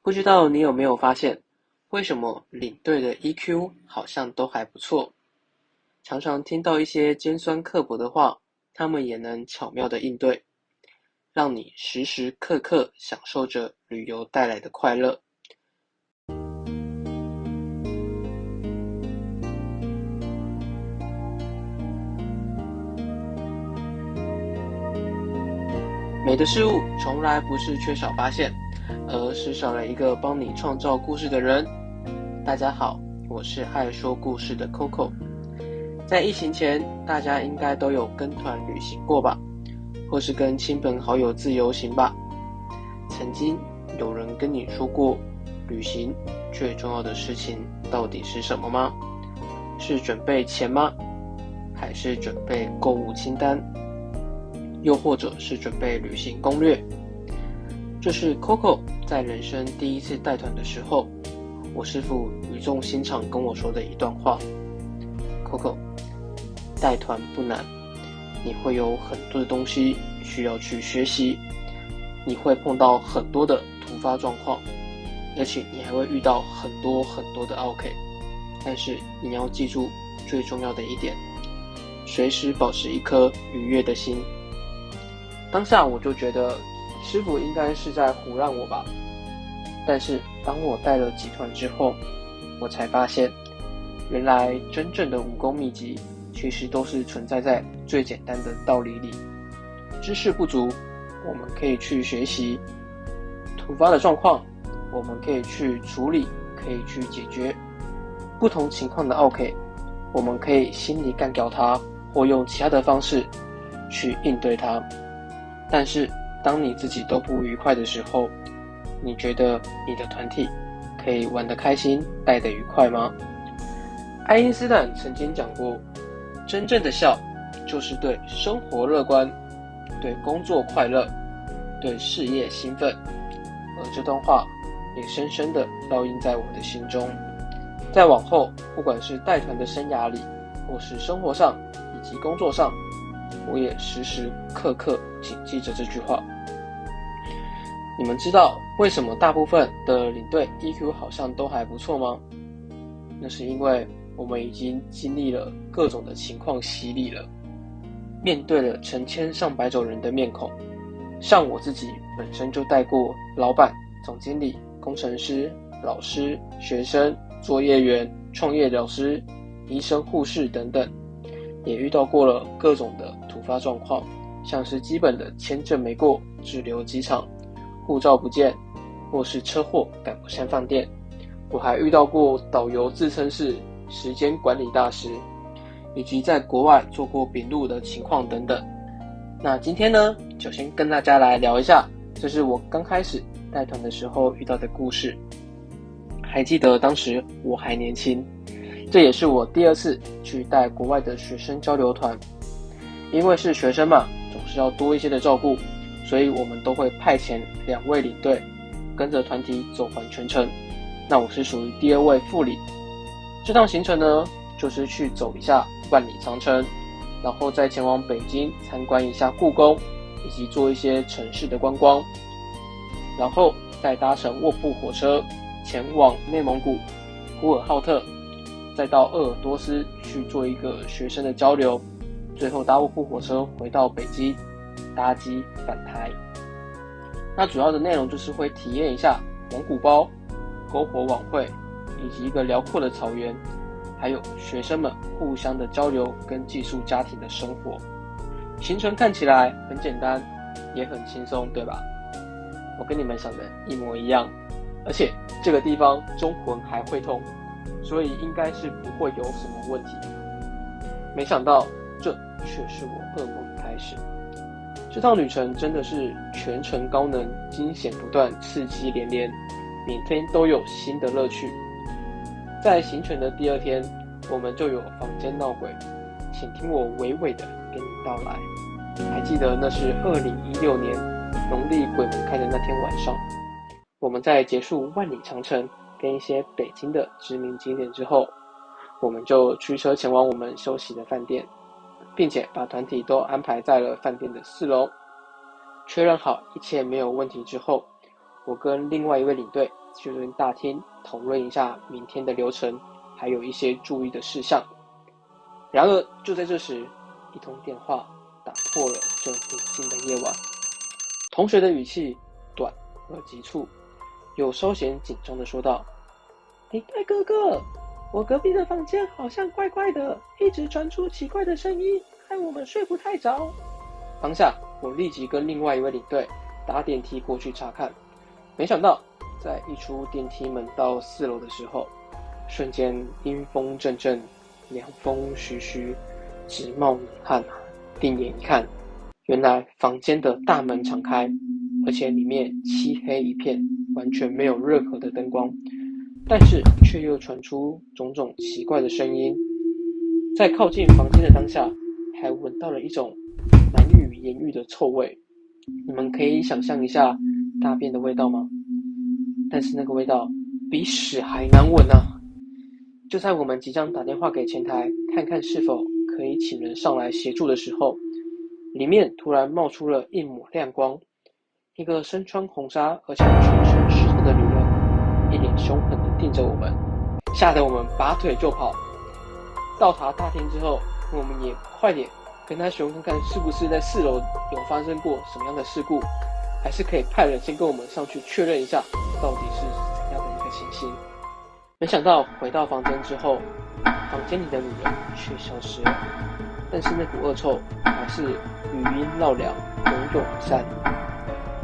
不知道你有没有发现，为什么领队的 EQ 好像都还不错？常常听到一些尖酸刻薄的话，他们也能巧妙的应对，让你时时刻刻享受着旅游带来的快乐。美的事物从来不是缺少发现，而是少了一个帮你创造故事的人。大家好，我是爱说故事的 Coco。在疫情前，大家应该都有跟团旅行过吧，或是跟亲朋好友自由行吧。曾经有人跟你说过，旅行最重要的事情到底是什么吗？是准备钱吗？还是准备购物清单？又或者是准备旅行攻略？这是 Coco 在人生第一次带团的时候，我师父语重心长跟我说的一段话。Coco， 带团不难，你会有很多的东西需要去学习，你会碰到很多的突发状况，而且你还会遇到很多的 OK。但是你要记住最重要的一点，随时保持一颗愉悦的心。当下我就觉得师父应该是在唬烂我吧，但是当我带了几团之后，我才发现原来真正的武功秘籍其实都是存在在最简单的道理里。知识不足，我们可以去学习；突发的状况，我们可以去处理，可以去解决。不同情况的 OK， 我们可以心里干掉它，或用其他的方式去应对它。但是当你自己都不愉快的时候，你觉得你的团体可以玩得开心，带得愉快吗？爱因斯坦曾经讲过，真正的笑就是对生活乐观，对工作快乐，对事业兴奋。而这段话也深深地烙印在我的心中。再往后，不管是带团的生涯里，或是生活上以及工作上，我也时时刻刻谨记着这句话。你们知道为什么大部分的领队 EQ 好像都还不错吗？那是因为我们已经经历了各种的情况洗礼了，面对了成千上百种人的面孔。像我自己本身就带过老板、总经理、工程师、老师、学生、作业员、创业老师、医生、护士等等，也遇到过了各种的突发状况，像是基本的签证没过滞留机场，护照不见，或是车祸赶不上饭店。我还遇到过导游自称是时间管理大师，以及在国外做过笔录的情况等等。那今天呢，就先跟大家来聊一下，这是我刚开始带团的时候遇到的故事。还记得当时我还年轻，这也是我第二次去带国外的学生交流团。因为是学生嘛，总是要多一些的照顾，所以我们都会派遣2位领队跟着团体走完全程。那我是属于第2位副领。这趟行程呢，就是去走一下万里长城，然后再前往北京参观一下故宫，以及做一些城市的观光，然后再搭乘卧铺火车前往内蒙古呼和浩特，再到鄂尔多斯去做一个学生的交流，最后搭卧铺火车回到北京，搭机返台。那主要的内容就是会体验一下蒙古包、篝火晚会，以及一个辽阔的草原，还有学生们互相的交流跟寄宿家庭的生活。行程看起来很简单，也很轻松，对吧？我跟你们想的一模一样，而且这个地方中文还会通，所以应该是不会有什么问题。没想到这却是我噩梦的开始。这趟旅程真的是全程高能，惊险不断，刺激连连，每天都有新的乐趣。在行程的第2天，我们就有坊间闹鬼，请听我娓娓的跟你道来。还记得那是2016年农历鬼门开的那天晚上，我们在结束万里长城跟一些北京的知名景点之后，我们就驱车前往我们休息的饭店，并且把团体都安排在了饭店的4楼。确认好一切没有问题之后，我跟另外一位领队就跟大厅讨论一下明天的流程，还有一些注意的事项。然而就在这时，一通电话打破了这宁静的夜晚。同学的语气短而急促，又稍显紧张地说道：领队哥哥，我隔壁的房间好像怪怪的，一直传出奇怪的声音，害我们睡不太着。当下我立即跟另外一位领队搭电梯过去查看，没想到在一出电梯门到4楼的时候，瞬间阴风阵阵，凉风徐徐，直冒冷汗。定眼一看，原来房间的大门敞开，而且里面漆黑一片，完全没有任何的灯光，但是却又传出种种奇怪的声音。在靠近房间的当下，还闻到了一种难以言喻的臭味。你们可以想象一下大便的味道吗？但是那个味道比屎还难闻啊！就在我们即将打电话给前台，看看是否可以请人上来协助的时候，里面突然冒出了一抹亮光，一个身穿红纱而且全身湿透的女人，一脸凶狠地盯着我们，吓得我们拔腿就跑。到达大厅之后，我们也快点跟他询问看看是不是在4楼有发生过什么样的事故，还是可以派人先跟我们上去确认一下到底是怎样的一个情形。没想到回到房间之后，房间里的女人却消失了，但是那股恶臭还是余音绕梁，永永不散。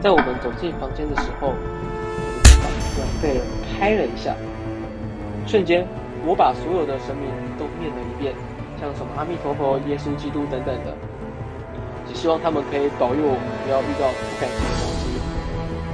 在我们走进房间的时候，我的肩膀突然被人拍了一下，瞬间我把所有的神明都念了一遍，像什么阿弥陀佛、耶稣基督等等的，只希望他们可以保佑我不要遇到不干净的东西。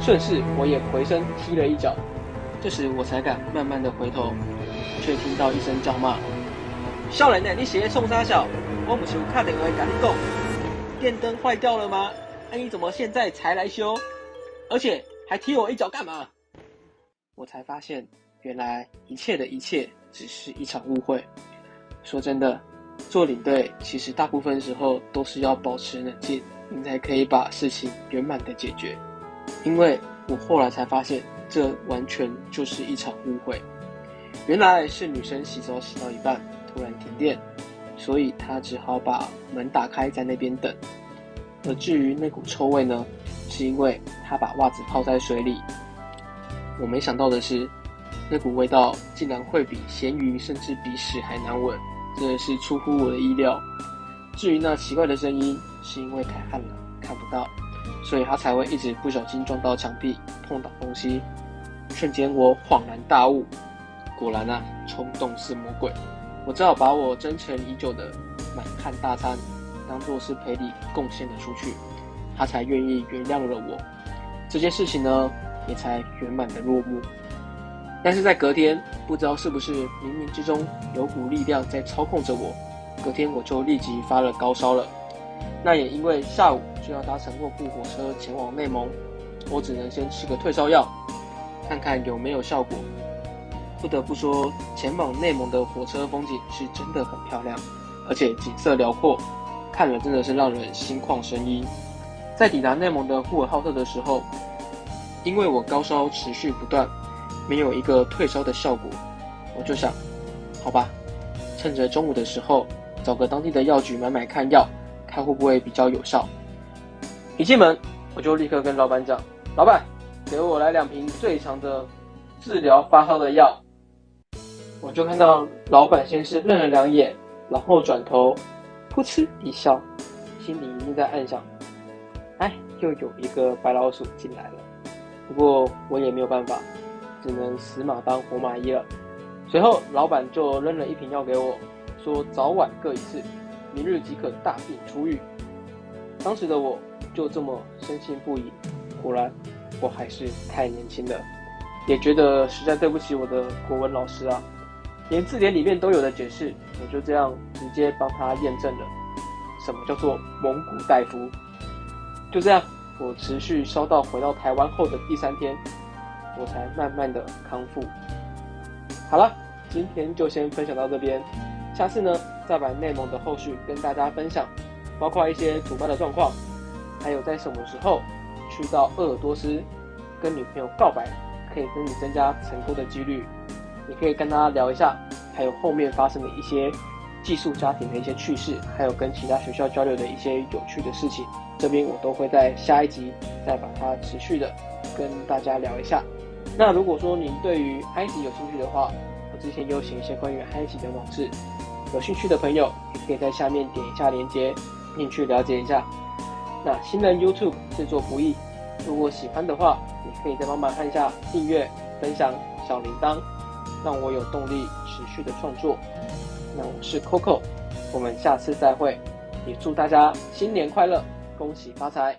顺势我也回身踢了一脚，这时我才敢慢慢的回头，却听到一声叫骂：少年呢，你鞋冲啥小？我不是有打电话跟你讲，电灯坏掉了吗？你怎么现在才来修？而且还踢我一脚干嘛？我才发现，原来一切的一切只是一场误会。说真的，做领队其实大部分时候都是要保持冷静，你才可以把事情圆满的解决。因为我后来才发现，这完全就是一场误会。原来是女生洗澡洗到一半，突然停电，所以她只好把门打开在那边等。而至于那股臭味呢，是因为她把袜子泡在水里。我没想到的是，那股味道竟然会比咸鱼甚至比屎还难闻，真的是出乎我的意料。至于那奇怪的声音，是因为太暗了看不到，所以他才会一直不小心撞到墙壁碰倒东西。瞬间我恍然大悟，果然啊，冲动是魔鬼。我只好把我珍藏已久的满汉大餐当作是赔礼贡献了出去，他才愿意原谅了我。这件事情呢，也才圆满的落幕。但是在隔天，不知道是不是冥冥之中有股力量在操控着我，隔天我就立即发了高烧了。那也因为下午就要搭乘卧铺火车前往内蒙，我只能先吃个退烧药，看看有没有效果。不得不说，前往内蒙的火车风景是真的很漂亮，而且景色辽阔，看了真的是让人心旷神怡。在抵达内蒙的呼和浩特的时候，因为我高烧持续不断，没有一个退烧的效果，我就想，好吧，趁着中午的时候找个当地的药局买看药，看会不会比较有效。一进门我就立刻跟老板讲，老板，给我来2瓶最强的治疗发烧的药。我就看到老板先是愣了2眼，然后转头噗嗤一笑，心里一定在暗想，又有一个白老鼠进来了。不过我也没有办法，只能死马当活马医了。随后老板就扔了1瓶药给我，说早晚各1次，明日即可大病初愈。当时的我就这么深信不疑，果然我还是太年轻了，也觉得实在对不起我的国文老师啊，连字典里面都有的解释，我就这样直接帮他验证了什么叫做蒙古大夫。就这样，我持续烧到回到台湾后的第3天，我才慢慢的康复。好了，今天就先分享到这边，下次呢再把内蒙的后续跟大家分享，包括一些主办的状况，还有在什么时候去到鄂尔多斯跟女朋友告白可以跟你增加成功的几率。你可以跟他聊一下，还有后面发生的一些寄宿家庭的一些趣事，还有跟其他学校交流的一些有趣的事情，这边我都会在下一集再把它持续的跟大家聊一下。那如果说您对于埃及有兴趣的话，我之前有写一些关于埃及的网志，有兴趣的朋友也可以在下面点一下连结进去了解一下。那新人 YouTube 制作不易，如果喜欢的话，也可以再帮忙按下订阅、分享、小铃铛，让我有动力持续的创作。那我是 Coco， 我们下次再会，也祝大家新年快乐，恭喜发财！